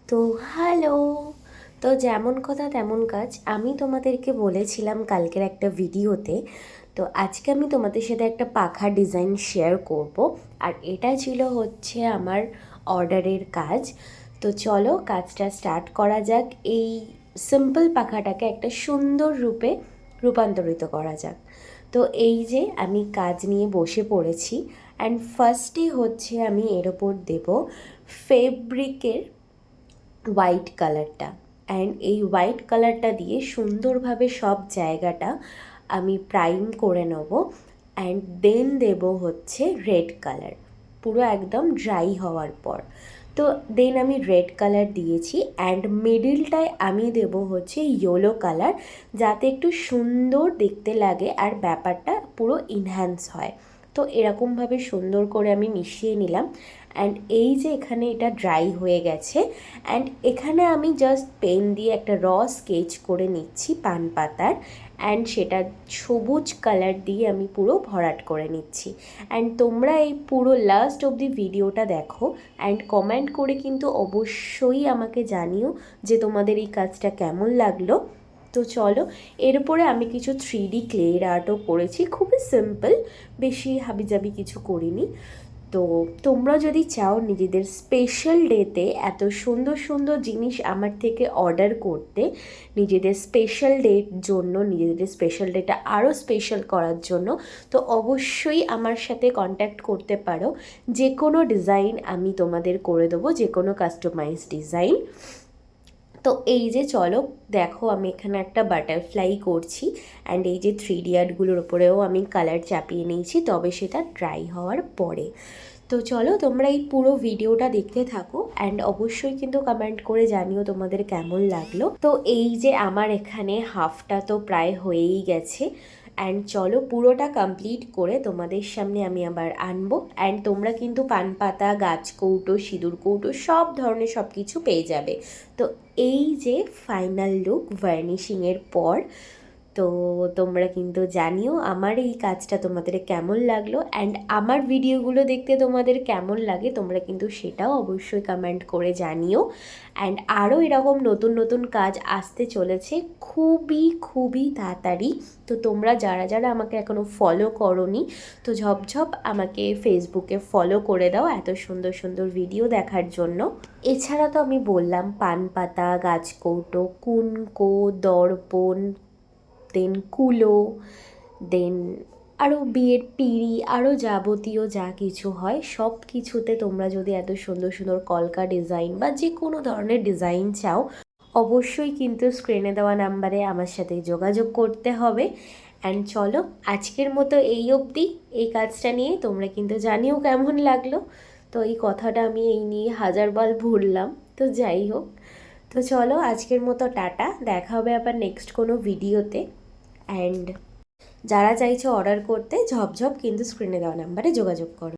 তো হ্যালো। তো যেমন কথা তেমন কাজ, আমি তোমাদেরকে বলেছিলাম কালকের একটা ভিডিওতে। তো আজকে আমি তোমাদের সাথে একটা পাখা ডিজাইন শেয়ার করব, আর এটা ছিল হচ্ছে আমার অর্ডারের কাজ। তো চলো কাজটা স্টার্ট করা যাক। এই সিম্পল পাখাটাকে একটা সুন্দর রূপে রূপান্তরিত করা যাক। তো এই যে আমি কাজ নিয়ে বসে পড়েছি, অ্যান্ড ফার্স্টে হচ্ছে আমি এর ওপর দেব ফেব্রিকের হোয়াইট কালারটা। অ্যান্ড এই হোয়াইট কালারটা দিয়ে সুন্দরভাবে সব জায়গাটা আমি প্রাইম করে নেব। অ্যান্ড দেন দেব হচ্ছে রেড কালার, পুরো একদম ড্রাই হওয়ার পর। তো দেন আমি রেড কালার দিয়েছি, অ্যান্ড মিডিলটায় আমি দেব হচ্ছে ইয়েলো কালার, যাতে একটু সুন্দর দেখতে লাগে আর ব্যাপারটা পুরো ইনহ্যান্স হয়। তো এরকমভাবে সুন্দর করে আমি মিশিয়ে নিলাম। অ্যান্ড এই যে এখানে এটা ড্রাই হয়ে গেছে, অ্যান্ড এখানে আমি জাস্ট পেন দিয়ে একটা স্কেচ করে নিচ্ছি পান পাতার, অ্যান্ড সেটা সবুজ কালার দিয়ে আমি পুরো ভরাট করে নিচ্ছি। অ্যান্ড তোমরা এই পুরো লাস্ট অবধি ভিডিওটা দেখো, অ্যান্ড কমেন্ট করে কিন্তু অবশ্যই আমাকে জানিও যে তোমাদের এই কাজটা কেমন লাগলো। তো চলো, এরপরে আমি কিছু 3D ক্লের আর্টও করেছি, খুবই সিম্পল, বেশি হাবিজাবি কিছু করিনি। তো তোমরা যদি চাও নিজেদের স্পেশাল ডেতে এত সুন্দর সুন্দর জিনিস আমার থেকে অর্ডার করতে, নিজেদের স্পেশাল ডের জন্য, নিজেদের স্পেশাল ডেটা আরও স্পেশাল করার জন্য, তো অবশ্যই আমার সাথে কন্ট্যাক্ট করতে পারো। যে কোনো ডিজাইন আমি তোমাদের করে দেবো, যে কোনো কাস্টমাইজ ডিজাইন। তো এই যে চলো দেখো, আমি এখানে একটা বাটারফ্লাই করছি, অ্যান্ড এই যে 3D আর্টগুলোর ওপরেও আমি কালার চাপিয়ে নিয়েছি, তবে সেটা ড্রাই হওয়ার পরে। তো চলো তোমরা এই পুরো ভিডিওটা দেখতে থাকো, অ্যান্ড অবশ্যই কিন্তু কমেন্ট করে জানিও তোমাদের কেমন লাগলো। তো এই যে আমার এখানে হাফটা তো প্রায় হয়েই গেছে, অ্যান্ড চলো পুরোটা কমপ্লিট করে তোমাদের সামনে আমি আবার আনবো। অ্যান্ড তোমরা কিন্তু পান পাতা, গাছ কৌটো, সিঁদুর কৌটো সব ধরনের সব কিছু পেয়ে যাবে। তো এই যে ফাইনাল লুক ভার্নিশিংয়ের পর। তো তোমরা কিন্তু জানিও আমার এই কাজটা তোমাদের কেমন লাগলো, অ্যান্ড আমার ভিডিওগুলো দেখতে তোমাদের কেমন লাগে, তোমরা কিন্তু সেটাও অবশ্যই কমেন্ট করে জানিও। অ্যান্ড আরও এরকম নতুন নতুন কাজ আসতে চলেছে খুবই খুবই তাড়াতাড়ি। তো তোমরা যারা যারা আমাকে এখনও ফলো করোনি, তো ঝপঝপ আমাকে ফেসবুকে ফলো করে দাও এত সুন্দর সুন্দর ভিডিও দেখার জন্য। এছাড়া তো আমি বললাম পান পাতা, গাছকৌটো, কুনকো, দর্পণ, দেন কুলো, দেন আরও বিয়ের পিঁড়ি, আরও যাবতীয় যা কিছু হয় সব কিছুতে তোমরা যদি এত সুন্দর সুন্দর কলকা ডিজাইন বা যে কোনো ধরনের ডিজাইন চাও, অবশ্যই কিন্তু স্ক্রিনে দেওয়া নাম্বারে আমার সাথে যোগাযোগ করতে হবে। অ্যান্ড চলো আজকের মতো এই অবধি। এই কাজটা নিয়ে তোমরা কিন্তু জানিও কেমন লাগলো। তো এই কথাটা আমি এই নিয়ে হাজারবার ভুললাম, তো যাই হোক। তো চলো আজকের মতো টাটা, দেখা হবে আবার নেক্সট কোনো ভিডিওতে। অ্যান্ড যারা চাইছো অর্ডার করতে, ঝপঝপ কিন্তু স্ক্রিনে দেওয়া নাম্বারে যোগাযোগ করো।